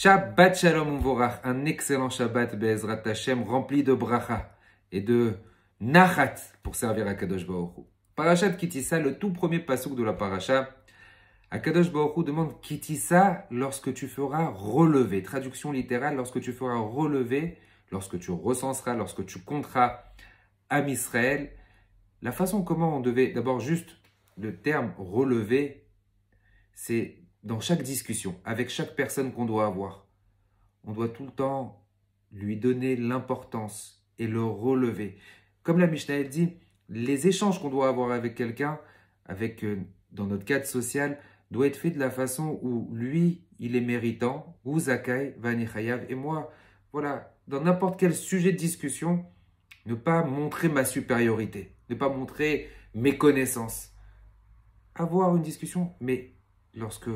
Shabbat Shalom Uvorach, un excellent Shabbat Be'ezrat Hashem rempli de bracha et de nachat pour servir à Kadosh Baruch Hu. Parashat Kitissa, le tout premier passouk de la paracha, Akadosh Baruch Hu demande Kitissa lorsque tu feras relever. Traduction littérale, lorsque tu feras relever, lorsque tu recenseras, lorsque tu compteras Am Israël. La façon comment on devait, d'abord juste le terme relever, c'est dans chaque discussion, avec chaque personne qu'on doit avoir. On doit tout le temps lui donner l'importance et le relever. Comme la Mishnah elle dit, les échanges qu'on doit avoir avec quelqu'un, dans notre cadre social, doit être fait de la façon où lui, il est méritant, ou Zakai, Vani Chayav, et moi, voilà, dans n'importe quel sujet de discussion, ne pas montrer ma supériorité, ne pas montrer mes connaissances. Avoir une discussion, mais lorsque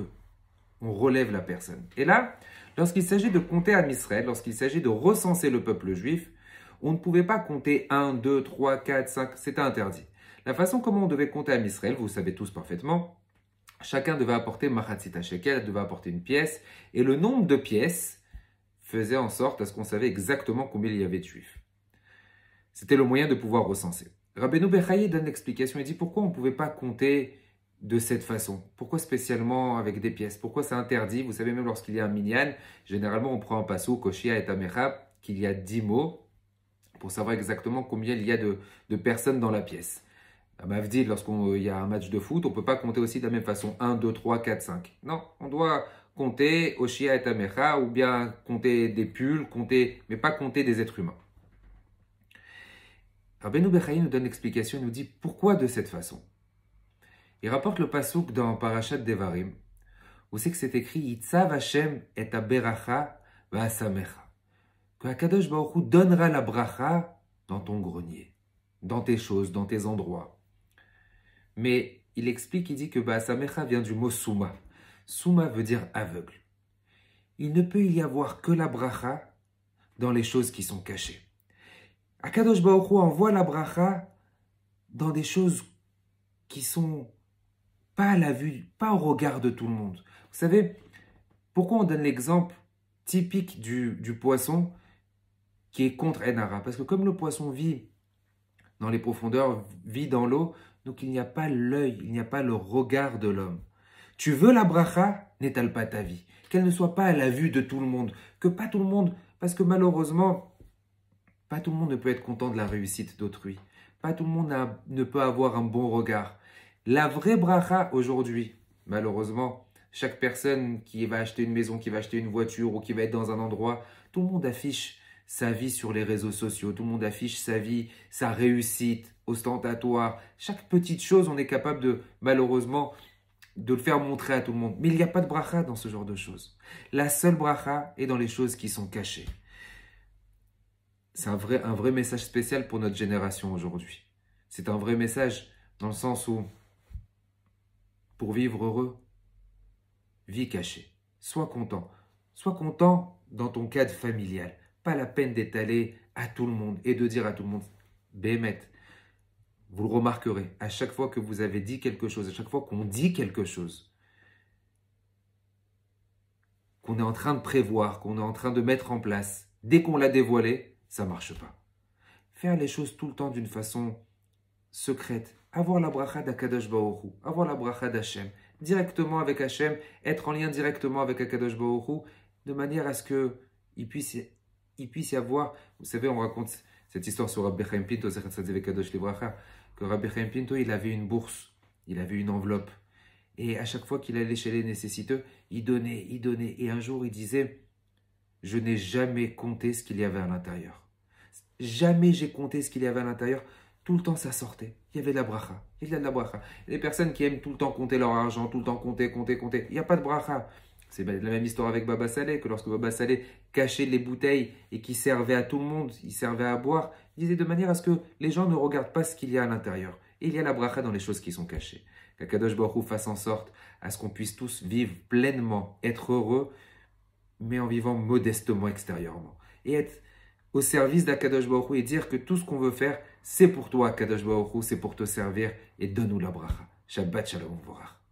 on relève la personne. Et là, lorsqu'il s'agit de compter Am Israël, lorsqu'il s'agit de recenser le peuple juif, on ne pouvait pas compter 1, 2, 3, 4, 5, c'était interdit. La façon comment on devait compter Am Israël, vous le savez tous parfaitement, chacun devait apporter Machatzit HaShekel, devait apporter une pièce, et le nombre de pièces faisait en sorte à ce qu'on savait exactement combien il y avait de juifs. C'était le moyen de pouvoir recenser. Rabbeinu Bechaye donne l'explication, il dit pourquoi on ne pouvait pas compter de cette façon. Pourquoi spécialement avec des pièces? Pourquoi c'est interdit? Vous savez, même lorsqu'il y a un minyan, généralement on prend un pasouk, Koshia et Amecha, qu'il y a 10 mots, pour savoir exactement combien il y a de personnes dans la pièce. À Mavdil, lorsqu'il y a un match de foot, on ne peut pas compter aussi de la même façon. 1, 2, 3, 4, 5. Non, on doit compter Oshia et Amecha, ou bien compter des pulls, mais pas compter des êtres humains. Rabbeinu Bechaye nous donne l'explication, il nous dit pourquoi de cette façon. Il rapporte le pasouk dans Parashat Devarim, où c'est que c'est écrit Yitzav Hashem et aberacha va'asamecha. Que Akadosh Baruch Hu donnera la bracha dans ton grenier, dans tes choses, dans tes endroits. Mais il explique, il dit que va'asamecha vient du mot souma. Souma veut dire aveugle. Il ne peut y avoir que la bracha dans les choses qui sont cachées. Akadosh Baruch Hu envoie la bracha dans des choses qui sont pas à la vue, pas au regard de tout le monde. Vous savez, pourquoi on donne l'exemple typique du poisson qui est contre Enara? Parce que comme le poisson vit dans les profondeurs, vit dans l'eau, donc il n'y a pas l'œil, il n'y a pas le regard de l'homme. Tu veux la bracha, n'étale pas ta vie. Qu'elle ne soit pas à la vue de tout le monde. Que pas tout le monde, parce que malheureusement, pas tout le monde ne peut être content de la réussite d'autrui. Pas tout le monde ne peut avoir un bon regard. La vraie bracha aujourd'hui, malheureusement, chaque personne qui va acheter une maison, qui va acheter une voiture ou qui va être dans un endroit, tout le monde affiche sa vie sur les réseaux sociaux, tout le monde affiche sa vie, sa réussite ostentatoire. Chaque petite chose, on est capable malheureusement, de le faire montrer à tout le monde. Mais il n'y a pas de bracha dans ce genre de choses. La seule bracha est dans les choses qui sont cachées. C'est un vrai message spécial pour notre génération aujourd'hui. C'est un vrai message dans le sens où pour vivre heureux, vis caché. Sois content. Sois content dans ton cadre familial. Pas la peine d'étaler à tout le monde et de dire à tout le monde, Bémet, vous le remarquerez, à chaque fois que vous avez dit quelque chose, à chaque fois qu'on dit quelque chose, qu'on est en train de prévoir, qu'on est en train de mettre en place, dès qu'on l'a dévoilé, ça ne marche pas. Faire les choses tout le temps d'une façon secrète. Avoir la bracha d'Akadosh Baruch Hu, avoir la bracha d'Hachem, directement avec Hachem, être en lien directement avec Akadosh Baruch Hu, de manière à ce qu'il puisse y avoir, vous savez, on raconte cette histoire sur Rabbi Chaim Pinto, que Rabbi Chaim Pinto, il avait une bourse, il avait une enveloppe, et à chaque fois qu'il allait chez les nécessiteux, il donnait, et un jour il disait, je n'ai jamais compté ce qu'il y avait à l'intérieur. Jamais j'ai compté ce qu'il y avait à l'intérieur. Tout le temps, ça sortait. Il y avait de la bracha. Il y a de la bracha. Les personnes qui aiment tout le temps compter leur argent, tout le temps compter. Il n'y a pas de bracha. C'est la même histoire avec Baba Saleh, que lorsque Baba Saleh cachait les bouteilles et qui servait à tout le monde, il servait à boire, il disait de manière à ce que les gens ne regardent pas ce qu'il y a à l'intérieur. Et il y a la bracha dans les choses qui sont cachées. Qu'Akadosh Baruch Hu fasse en sorte à ce qu'on puisse tous vivre pleinement, être heureux, mais en vivant modestement extérieurement. Et être au service d'Akadosh Baruch Hu et dire que tout ce qu'on veut faire, c'est pour toi, Akadosh Baruch Hu, c'est pour te servir et donne-nous la bracha. Shabbat Shalom Vorach.